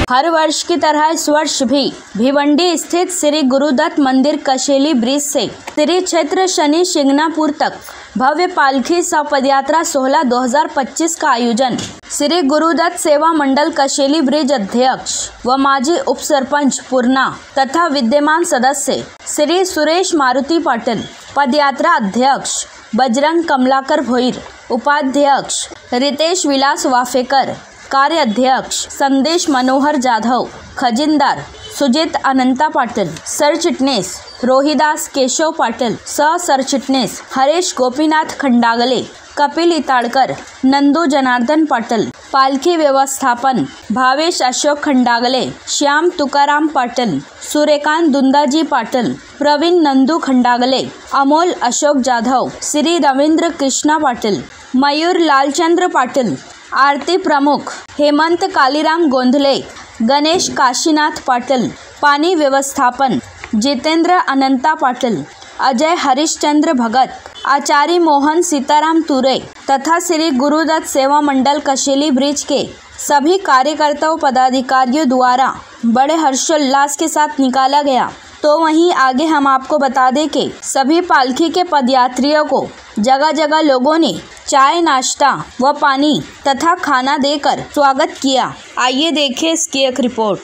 हर वर्ष की तरह इस वर्ष भी भिवंडी स्थित श्री गुरुदत्त मंदिर कशेली ब्रिज से श्री क्षेत्र शनि शिंगणापुर तक भव्य पालकी सह पदयात्रा 16/2025 का आयोजन श्री गुरुदत्त सेवा मंडल कशेली ब्रिज अध्यक्ष व माजी उप सरपंच पूर्णा तथा विद्यमान सदस्य श्री सुरेश मारुति पाटिल, पदयात्रा अध्यक्ष बजरंग कमलाकर भोईर, उपाध्यक्ष रितेश विलास वाफेकर, कार्याध्यक्ष संदेश मनोहर जाधव, खजिनदार सुजित अनंता पाटिल, सरचिटणीस रोहिदास केशव पाटिल, सह सरचिटणीस हरेश गोपीनाथ खंडागले, कपिल इताड़कर, नंदू जनार्दन पाटिल, पालखी व्यवस्थापन भावेश अशोक खंडागले, श्याम तुकाराम पाटिल, सूर्यकांत दुंदाजी पाटिल, प्रवीण नंदू खंडागले, अमोल अशोक जाधव, श्री रविंद्र कृष्णा पाटिल, मयूर लालचंद्र पाटिल, आरती प्रमुख हेमंत कालीराम गोंधले, गणेश काशीनाथ पाटिल, पानी व्यवस्थापन जितेंद्र अनंता पाटिल, अजय हरिश्चंद्र भगत, आचार्य मोहन सीताराम तुरे तथा श्री गुरुदत्त सेवा मंडल कशेली ब्रिज के सभी कार्यकर्ताओं पदाधिकारियों द्वारा बड़े हर्षोल्लास के साथ निकाला गया। तो वहीं आगे हम आपको बता दें कि सभी पालकी के पदयात्रियों को जगह जगह लोगों ने चाय, नाश्ता व पानी तथा खाना देकर स्वागत किया। आइए देखें इसकी एक रिपोर्ट।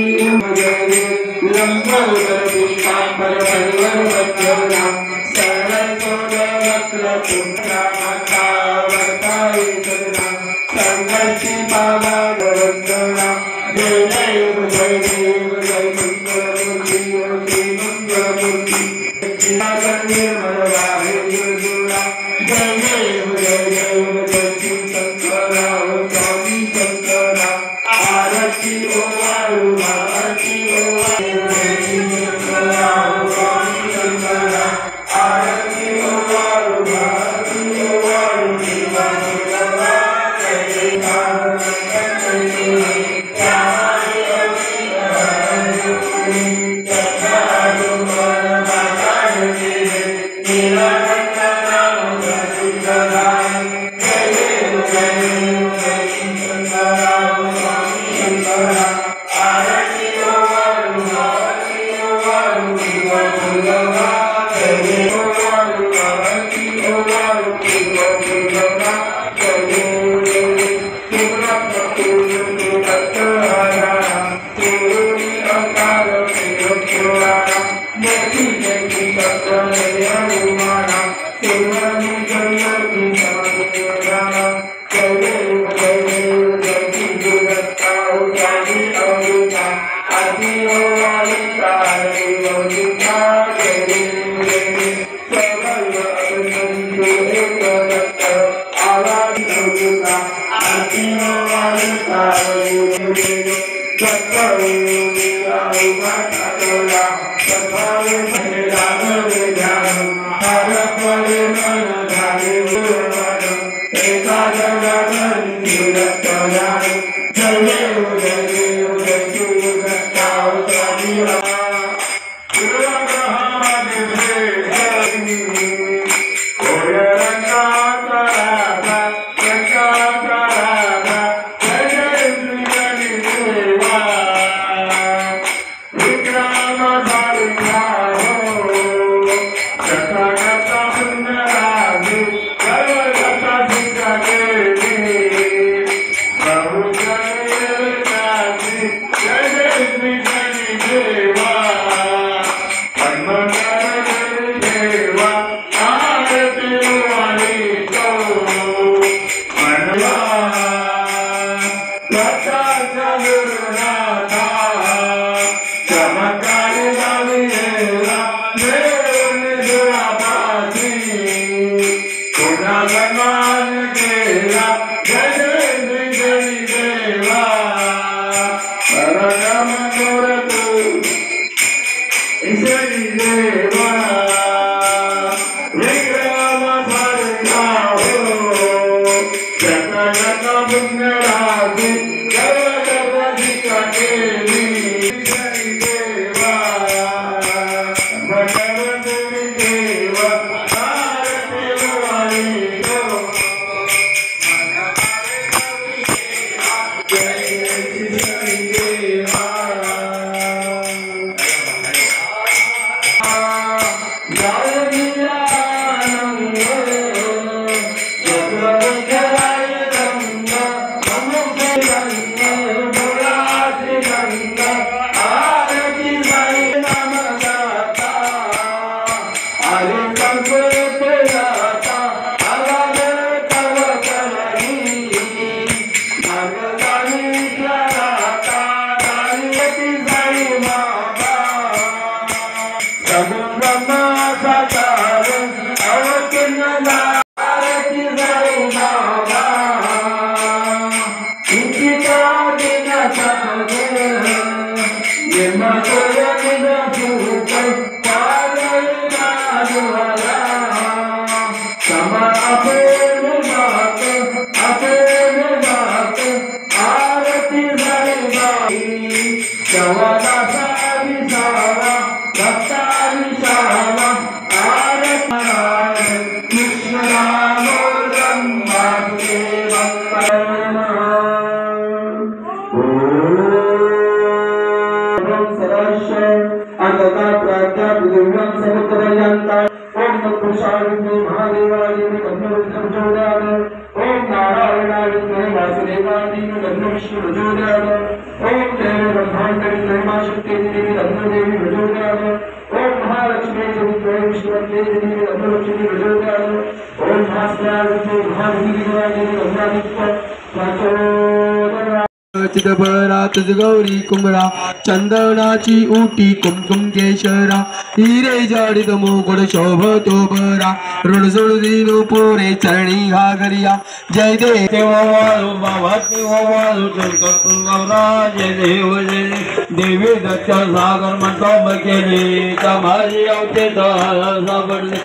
Jai चिदंबरात गौरी कुमरा चंदनाची उटी कुमकुम केशरा हिरे जडित मुकुट शोभतो बरा ऋण सुरदीनो पुरे चरणी घागरिया जय देव जय देव जय देवी दक्ष सागर मंडप केले तमारी अवते सापडले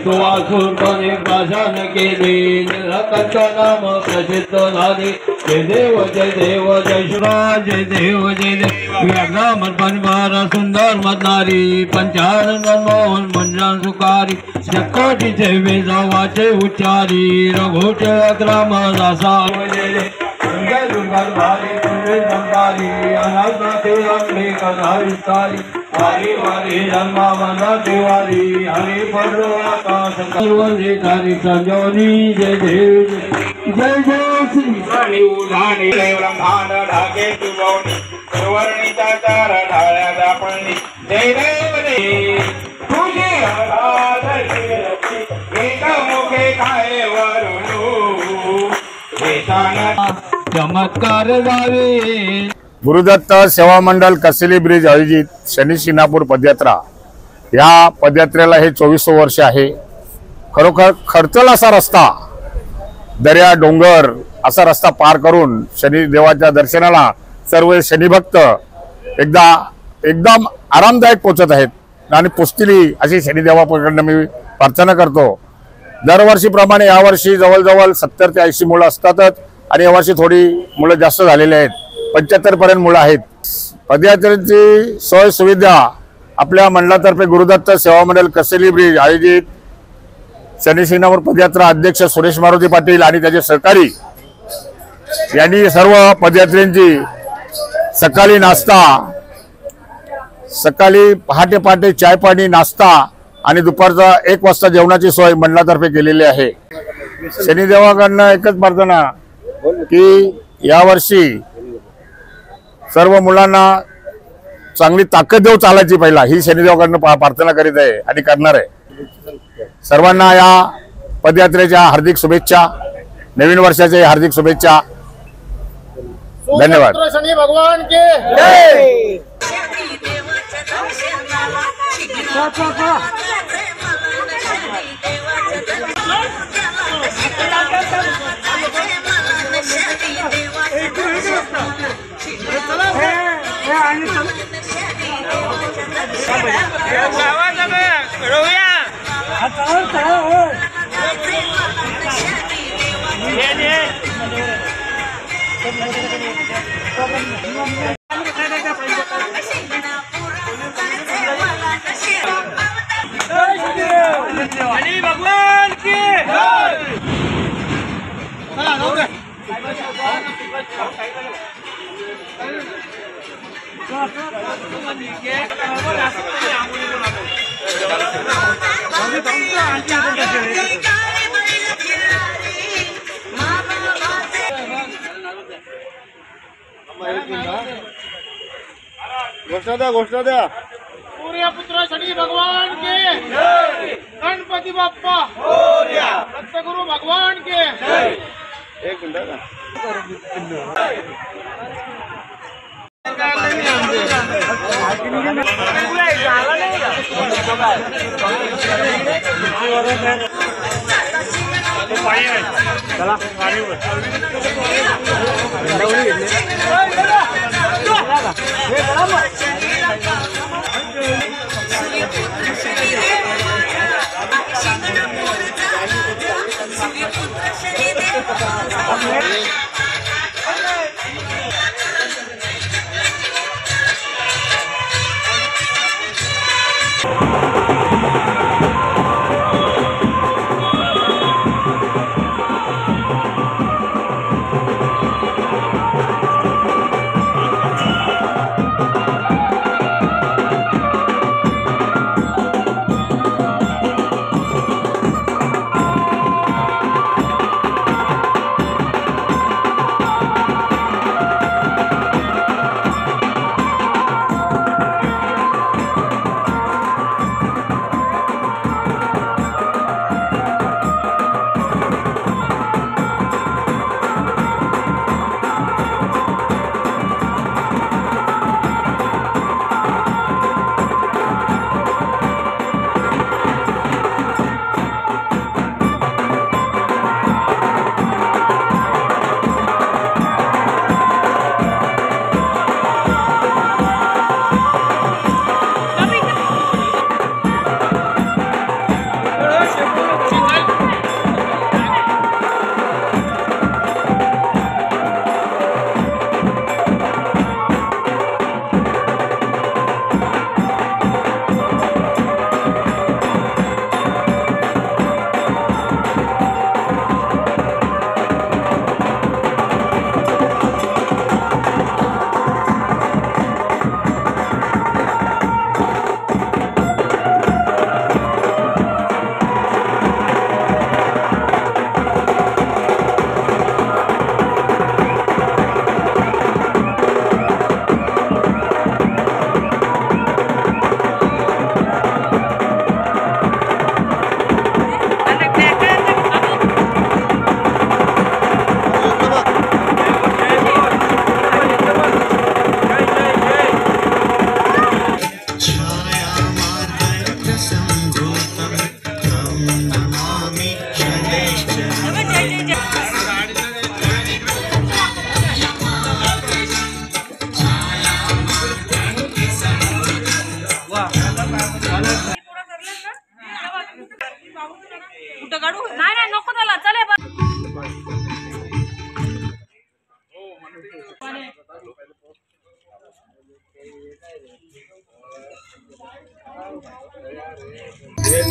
तो आसुरपणे प्राशन केले निरकच्छ नाम प्रसिद्ध झाले जय देव जय शिवराज जय देव व्याघ्रामर्पण बारा सुंदर मदनारी पंचानन मनमोहन मंजन सुकारी शक्कोटी सेवे जावाचे उच्चारी रघोटे अग्राम दासा जय दुर्गा भारी तुझे संकारी अनाथनाथे आपले कधारी वारी वारी जन्मा मना देवारी हरि पडो आकाश सर्वजे धारी संजोनी जय देव जय जय श्री उधाणी ब्रह्मांड ढाके तुझोनी सुवर्णिता चार ढाळ्या दापणी जय देव रे तुझे एका मुखे काय वरुणू चमत्कार जावे। गुरुदत्त सेवा मंडल कसेली ब्रिज आयोजित शनी शिंगणापूर पदयात्रा या पदयात्रेला हे 24 वर्ष आहे। खरोखर खर्चला असा रस्ता दर्या डोंगर असा रस्ता पार करून शनी देवाच्या दर्शनाला सर्व शनिभक्त एकदम आरामदायक पोहोचत आहेत आणि पुस्तिली अशी शनिदेवाकडून मी प्रार्थना करतो। दरवर्षीप्रमाणे यावर्षी जवळजवळ 70 ते 80 मुलं असतातच आणि यावर्षी थोडी मुलं जास्त झालेली आहेत, 75 पर्यंत मुलं आहेत। पदयात्रेची सोय सुविधा आपल्या मंडळातर्फे गुरुदत्त सेवा मंडळ कसेली ब्रिज आयोजित शनी शिंगणापूर पदयात्रा अध्यक्ष सुरेश मारुती पाटील आणि त्याचे सहकारी यांनी सर्व पदयात्रेंची सकाळी नाश्ता, सकाळी पहाटे चाय पाणी नाश्ता आणि दुपारचा 1 वाजता जेवणाची सोय मंडळातर्फे केलेली आहे। शनिदेवाकडनं एकच प्रार्थना की यावर्षी सर्व मुलांना चांगली ताकद देऊ चालायची पहिला ही शनिदेवाकडनं प्रार्थना करीत आहे आणि करणार आहे। सर्वांना या पदयात्रेच्या हार्दिक शुभेच्छा, नवीन वर्षाच्या हार्दिक शुभेच्छा। धन्यवाद। शनि भगवान के जय। शनि भगवान की घोषणा द्या सूर्यपुत्र शनि भगवान के जय। गणपति बाप्पा मोरया। सतगुरु भगवान के जय। एक मिनट चला गाड़ी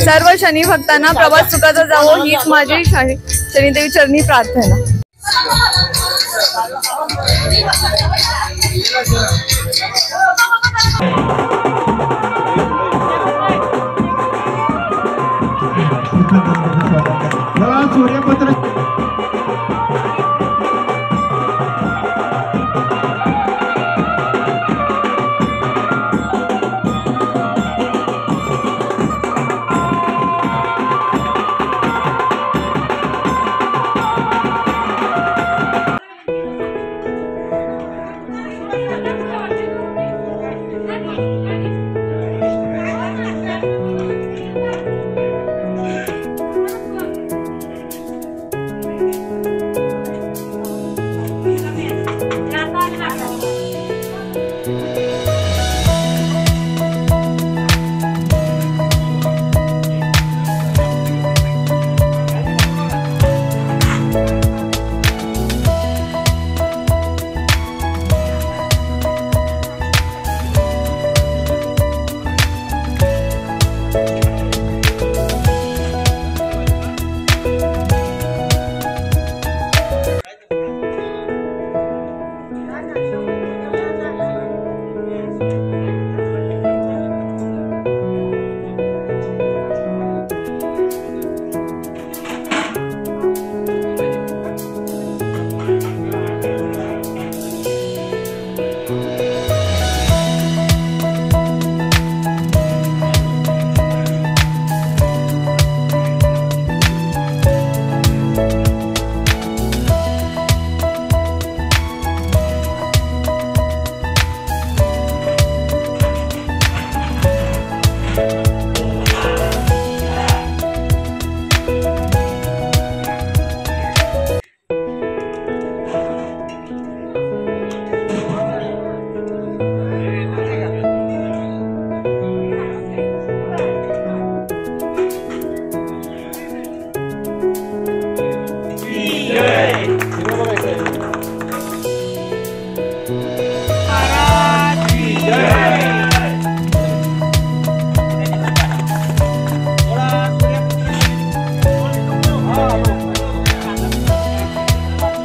सर्व शनी भक्तांना प्रवास सुखाचा जावो हीच माझी शनिदेवी चरणी प्रार्थना। सूर्यपत्र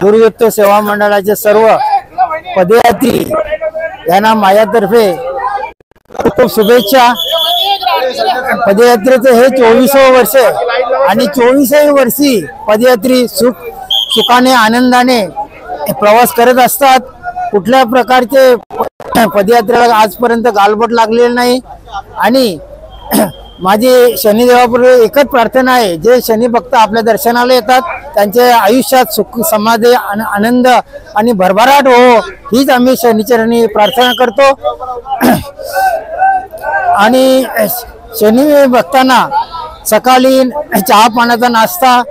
गुरुदत्त सेवा मंडळाचे सर्व पदयात्री यांना माझ्यातर्फे खूप शुभेच्छा। पदयात्रेचं हे 24वं वर्ष आणि 24व्या वर्षी पदयात्री सुखाने आनंदाने प्रवास करत असतात। कुठल्या प्रकारचे पदयात्रेला आजपर्यंत गालबोट लागलेलं नाही आणि माझी शनिदेवापूर्वी एकच प्रार्थना आहे, जे शनी भक्त आपल्या दर्शनाला येतात त्यांच्या आयुष्यात सुख समाधी आनंद आणि भरभराट हो, हीच आम्ही शनिचरणी प्रार्थना करतो। आणि शनी भक्तांना सकाळी चहा पाण्याचा नाश्ता,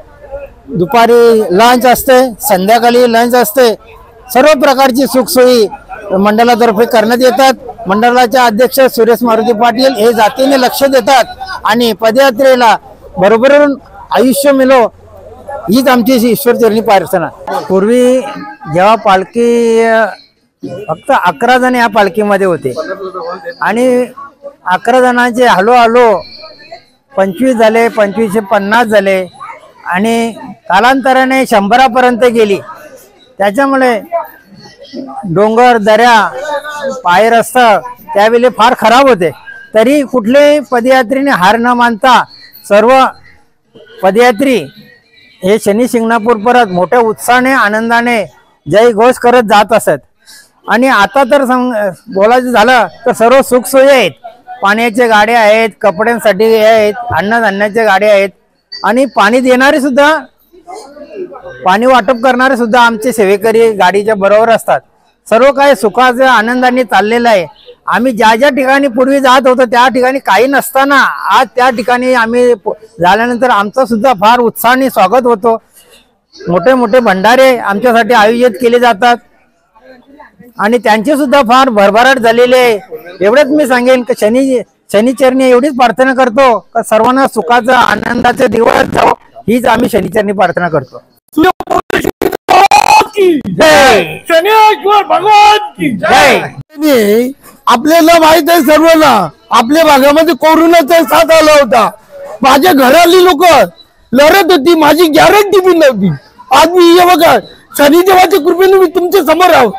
दुपारी लंच असते, संध्याकाळी लंच असते, सर्व प्रकारची सुखसोयी मंडळातर्फे करण्यात येतात। मंडळाचे अध्यक्ष सुरेश मारुती पाटील हे जातीने लक्ष देतात आणि पदयात्रेला बरोबर आयुष्य मिळो हीच आमची ईश्वरचरणी प्रार्थना। पूर्वी जेव्हा पालखी फक्त 11 जण या पालखीमध्ये होते आणि 11 जणांचे हळूहळू 25 झाले, 2550 झाले आणि कालांतराने 100पर्यंत गेली। त्याच्यामुळे डोंगर दऱ्या पाय रस्ता त्यावेळी फार खराब होते, तरी कुठल्याही पदयात्रीने हार न मानता सर्व पदयात्री हे शनी शिंगणापूर परत मोठ्या उत्साहाने आनंदाने जय घोष करत जात असत। आणि आता तर बोलायचं झालं तर सर्व सुखसोयी आहेत, पाण्याच्या गाड्या आहेत, कपड्यांसाठी आहेत, अन्नधान्याच्या गाड्या आहेत आणि पाणी देणारे सुद्धा, पाणी वाटप करणारे सुद्धा आमचे सेवेकरी गाडीच्या बरोबर असतात। सर्व काही सुखाच्या आनंदाने चाललेलं आहे। आम्ही ज्या ज्या ठिकाणी पूर्वी जात होतो त्या ठिकाणी काही नसताना आज त्या ठिकाणी आम्ही झाल्यानंतर आमचं सुद्धा फार उत्साहाने स्वागत होतो। मोठे मोठे भंडारे आमच्यासाठी आयोजित केले जातात आणि त्यांचे सुद्धा फार भरभराट झालेले आहे। एवढंच मी सांगेन की शनिचरणी एवढीच प्रार्थना करतो की सर्वांना सुखाचा आनंदाचा दिवस जावो, हीच आम्ही शनिचरणी प्रार्थना करतो। शनीश्वर भगवान की जय। आपल्याला माहित आहे सर्वांना, आपल्या भागामध्ये कोरोनाचा साथ आला होता, माझ्या घरातली लोक लढत होती, माझी गॅरंटी पण नव्हती। आज मी हे बघा शनिदेवाच्या कृपेने मी तुमच्या समोर आहोत।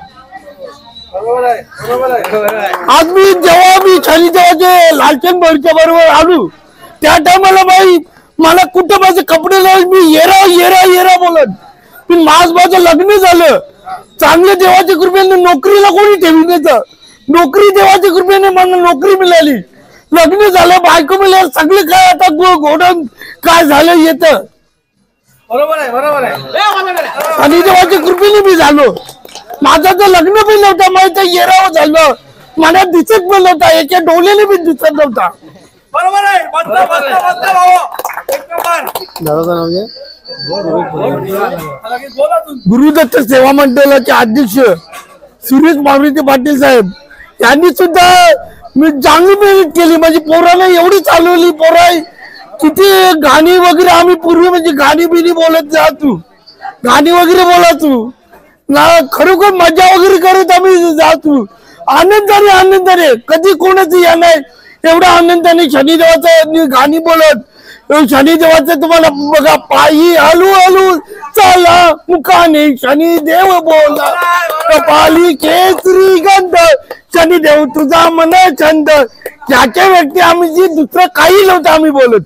आज मी जेव्हा मी शनिदेवाचे लालचंद भाऊच्या बरोबर आलो त्या टायमाला बाई मला कुठं माझे कपडे लावून मी येरा येरा येरा बोलत, पण माझं लग्न झालं, चांगल्या देवाच्या कृपेने नोकरीला कोणी ठेवी देतं, नोकरी देवाच्या कृपेने मला नोकरी मिळाली, लग्न झालं, बायको मिळालं, सगळे काय आता घोडण काय झालं येतं, बरोबर आहे, बरोबर आहे। आणि देवाच्या कृपेने मी झालो। माझं तर लग्न पण नव्हतं, माझं येरावं झालं, मला दिसत पण नव्हता, एका डोळ्याने पण दिसत नव्हता। बरोबर आहे, बसता बसता बसता भाऊ एक नंबर। गुरुदत्त सेवा मंडळाचे अध्यक्ष सुरेश मारुती पाटील साहेब यांनी सुद्धा मी चांगली मेहनत केली, माझी पोराला एवढी चालवली, पोरा किती गाणी वगैरे आम्ही पूर्वी म्हणजे गाणी बिनी बोलत जातो, गाणी वगैरे बोलायचो ना, खरोखर मजा वगैरे करत आम्ही जातो, आनंदाने आनंदाने, कधी कोणाचं या नाही, एवढ्या आनंदाने शनिदेवाचं गाणी बोलत, शनिदेवाचं तुम्हाला बघा पायी हलू हलू चाला मुखाने शनिदेव बोला, कपाली केसरी गंध शनिदेव तुझा मन छंद, याच्या व्यक्ती आम्ही जी दुसरं काही नव्हतं आम्ही बोलत।